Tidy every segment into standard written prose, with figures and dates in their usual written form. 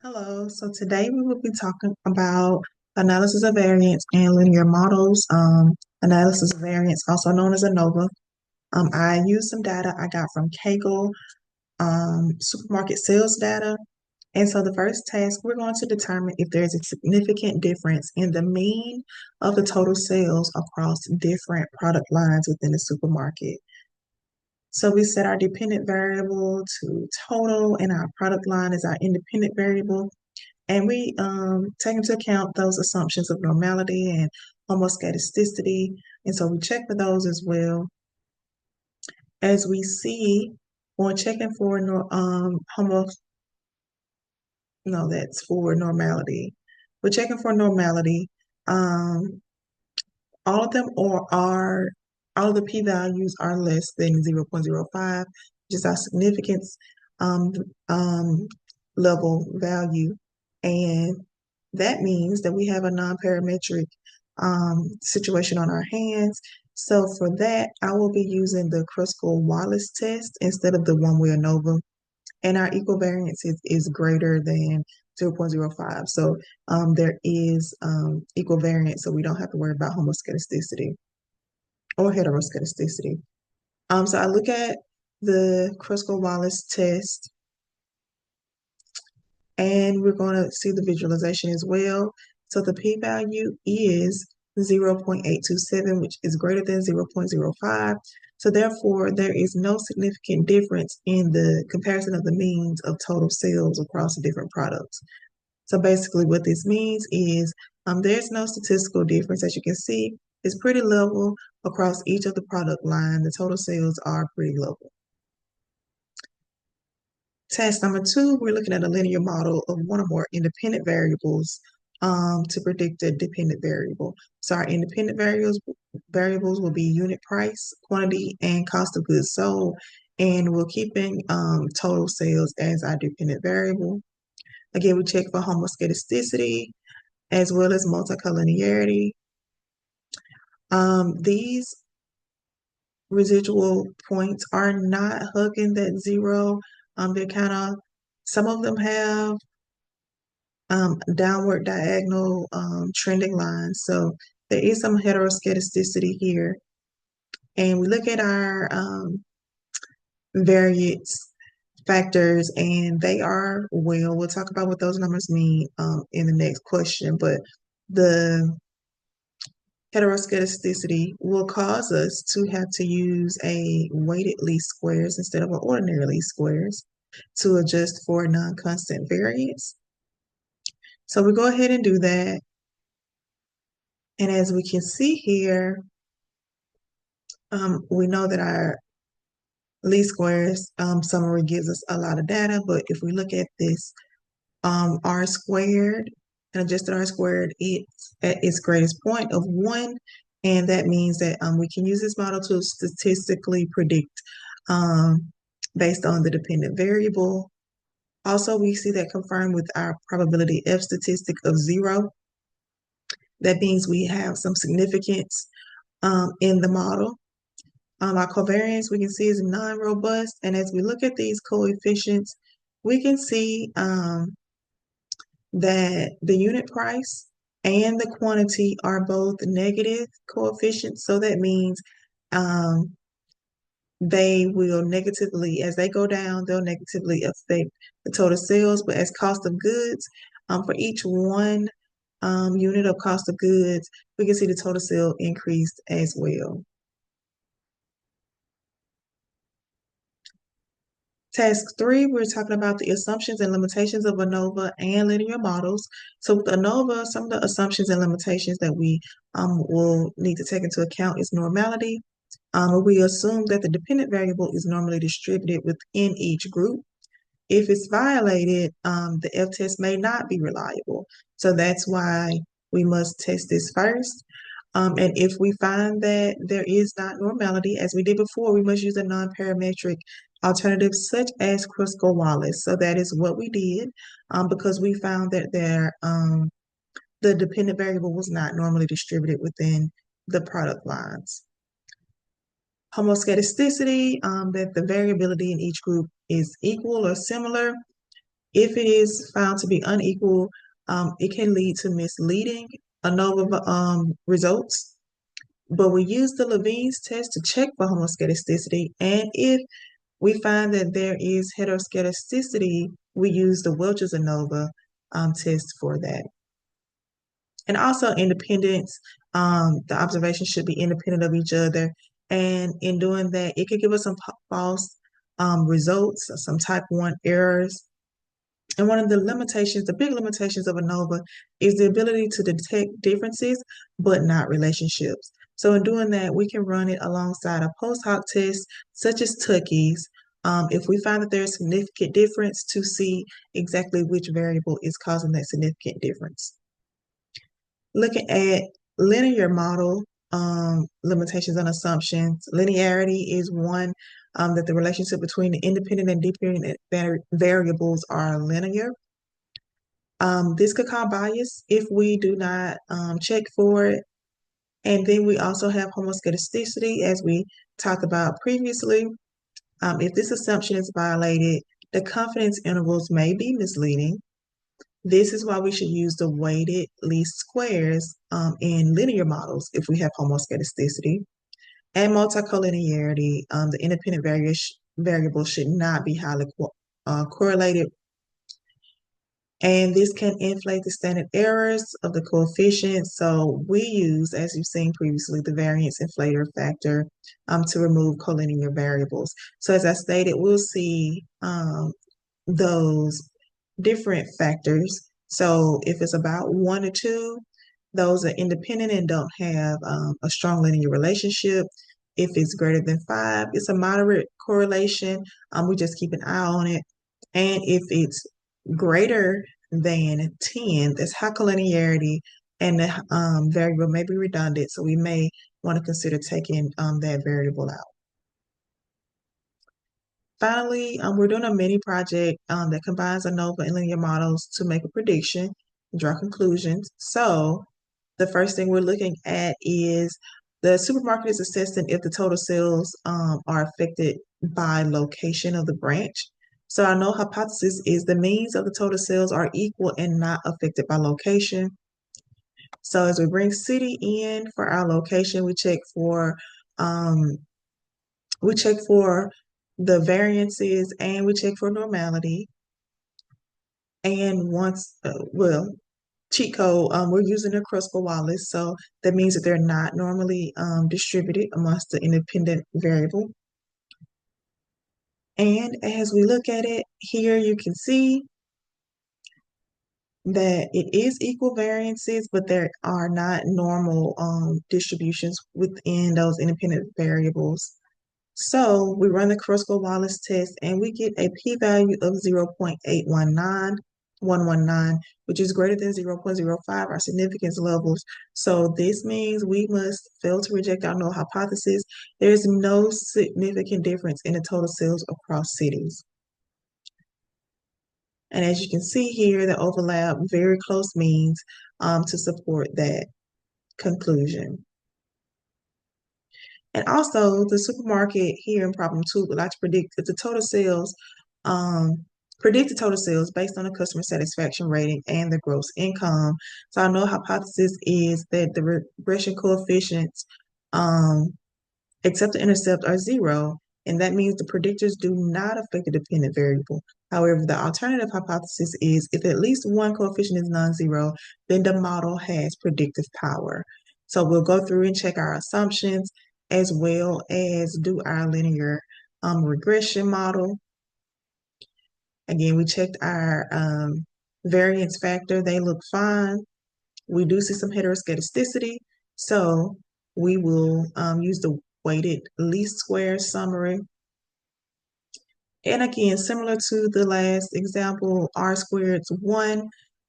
Hello, so today we will be talking about analysis of variance and linear models. Analysis of variance, also known as Anova. I used some data I got from Kaggle, supermarket sales data. And so the first task, we're going to determine if there's a significant difference in the mean of the total sales across different product lines within the supermarket. So we set our dependent variable to total, and our product line is our independent variable. And we take into account those assumptions of normality and homoscedasticity. And so we check for those as well. As we see, when checking for that's for normality. We're checking for normality. Um, all of them all of the p-values are less than 0.05, which is our significance um, um, level value. And that means that we have a non-parametric situation on our hands. So for that, I will be using the Kruskal-Wallis test instead of the one-way ANOVA. And our equivariance is greater than 0.05. So there is equivariance, so we don't have to worry about homoscedasticity or heteroscedasticity. So I look at the Kruskal-Wallis test, and we're going to see the visualization as well. So the p-value is 0.827, which is greater than 0.05. So therefore, there is no significant difference in the comparison of the means of total sales across the different products. So basically what this means is there's no statistical difference. As you can see, it's pretty level across each of the product line. The total sales are pretty level. Task number 2, we're looking at a linear model of one or more independent variables to predict a dependent variable. So our independent variables will be unit price, quantity, and cost of goods sold. And we're keeping total sales as our dependent variable. Again, we check for homoscedasticity as well as multicollinearity. These residual points are not hugging that zero. They're kind of, some of them have downward diagonal trending lines. So there is some heteroscedasticity here. And we look at our variance factors, and they are well. We'll talk about what those numbers mean in the next question, but the heteroscedasticity will cause us to have to use a weighted least squares instead of an ordinary least squares to adjust for non-constant variance. So we go ahead and do that. And as we can see here, we know that our least squares summary gives us a lot of data, but if we look at this r squared and adjusted r squared, it's at its greatest point of 1, and that means that we can use this model to statistically predict based on the dependent variable. Also, we see that confirmed with our probability F statistic of 0. That means we have some significance in the model. Our covariance, we can see, is non-robust, and as we look at these coefficients, we can see that the unit price and the quantity are both negative coefficients. So that means they will negatively, as they go down, they'll negatively affect the total sales. But as cost of goods, for each one unit of cost of goods, we can see the total sale increased as well. Task 3, we're talking about the assumptions and limitations of ANOVA and linear models. So with ANOVA, some of the assumptions and limitations that we will need to take into account is normality. We assume that the dependent variable is normally distributed within each group. If it's violated, the F-test may not be reliable. So that's why we must test this first. And if we find that there is not normality, as we did before, we must use a non-parametric alternative such as Kruskal-Wallis. So that is what we did because we found that the dependent variable was not normally distributed within the product lines. Homoscedasticity, that the variability in each group is equal or similar. If it is found to be unequal, it can lead to misleading ANOVA results. But we use the Levine's test to check for homoscedasticity, and if we find that there is heteroscedasticity, we use the Welch's ANOVA test for that. And also independence, the observations should be independent of each other. And in doing that, it could give us some false results, some type 1 errors. And one of the limitations, the big limitations of ANOVA is the ability to detect differences, but not relationships. So in doing that, we can run it alongside a post hoc test, such as Tukey's, if we find that there's significant difference, to see exactly which variable is causing that significant difference. Looking at linear model limitations and assumptions, linearity is one, that the relationship between the independent and dependent variables are linear. This could cause bias if we do not check for it. And then we also have homoscedasticity, as we talked about previously. If this assumption is violated, the confidence intervals may be misleading. This is why we should use the weighted least squares in linear models if we have homoscedasticity. And multicollinearity, the independent variable should not be highly correlated. And this can inflate the standard errors of the coefficient. So we use, as you've seen previously, the variance inflator factor to remove collinear variables. So as I stated, we'll see those different factors. So if it's about 1 to 2, those are independent and don't have a strong linear relationship. If it's greater than 5, it's a moderate correlation. We just keep an eye on it. And if it's greater than 10, that's high collinearity, and the variable may be redundant, so we may want to consider taking that variable out. Finally, we're doing a mini project that combines ANOVA and linear models to make a prediction, draw conclusions. So the first thing we're looking at is the supermarket is assessing if the total sales are affected by location of the branch. So our null hypothesis is the means of the total sales are equal and not affected by location. So as we bring city in for our location, um, we check for the variances and we check for normality. And once, cheat code, we're using a Kruskal-Wallis, so that means that they're not normally distributed amongst the independent variable. And as we look at it here, you can see that it is equal variances, but there are not normal distributions within those independent variables. So we run the Kruskal-Wallis test and we get a p-value of 0.819119, which is greater than 0.05, our significance levels. So this means we must fail to reject our null hypothesis. There is no significant difference in the total sales across cities. And as you can see here, the overlap very close means to support that conclusion. And also, the supermarket here in problem 2 would like to predict if the total sales, predict the total sales based on the customer satisfaction rating and the gross income. So our null hypothesis is that the regression coefficients, except the intercept, are 0, and that means the predictors do not affect the dependent variable. However, the alternative hypothesis is if at least one coefficient is non-zero, then the model has predictive power. So we'll go through and check our assumptions as well as do our linear regression model. Again, we checked our variance factor. They look fine. We do see some heteroscedasticity, so we will use the weighted least square summary. And again, similar to the last example, R squared is 1.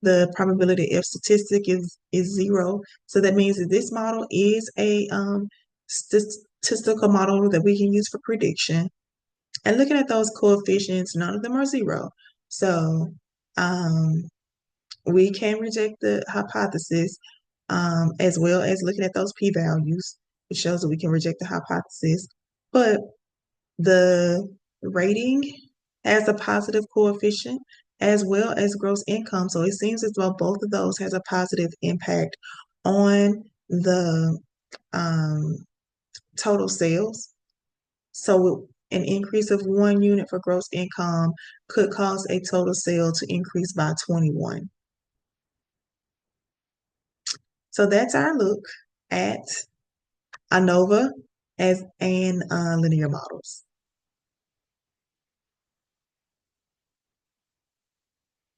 The probability F statistic is 0. So that means that this model is a statistical model that we can use for prediction. And looking at those coefficients, none of them are 0. So we can reject the hypothesis, as well as looking at those p-values. It shows that we can reject the hypothesis. But the rating has a positive coefficient, as well as gross income. So it seems as though both of those has a positive impact on the um, total sales. So an increase of 1 unit for gross income could cause a total sale to increase by 21. So that's our look at Anova as and linear models.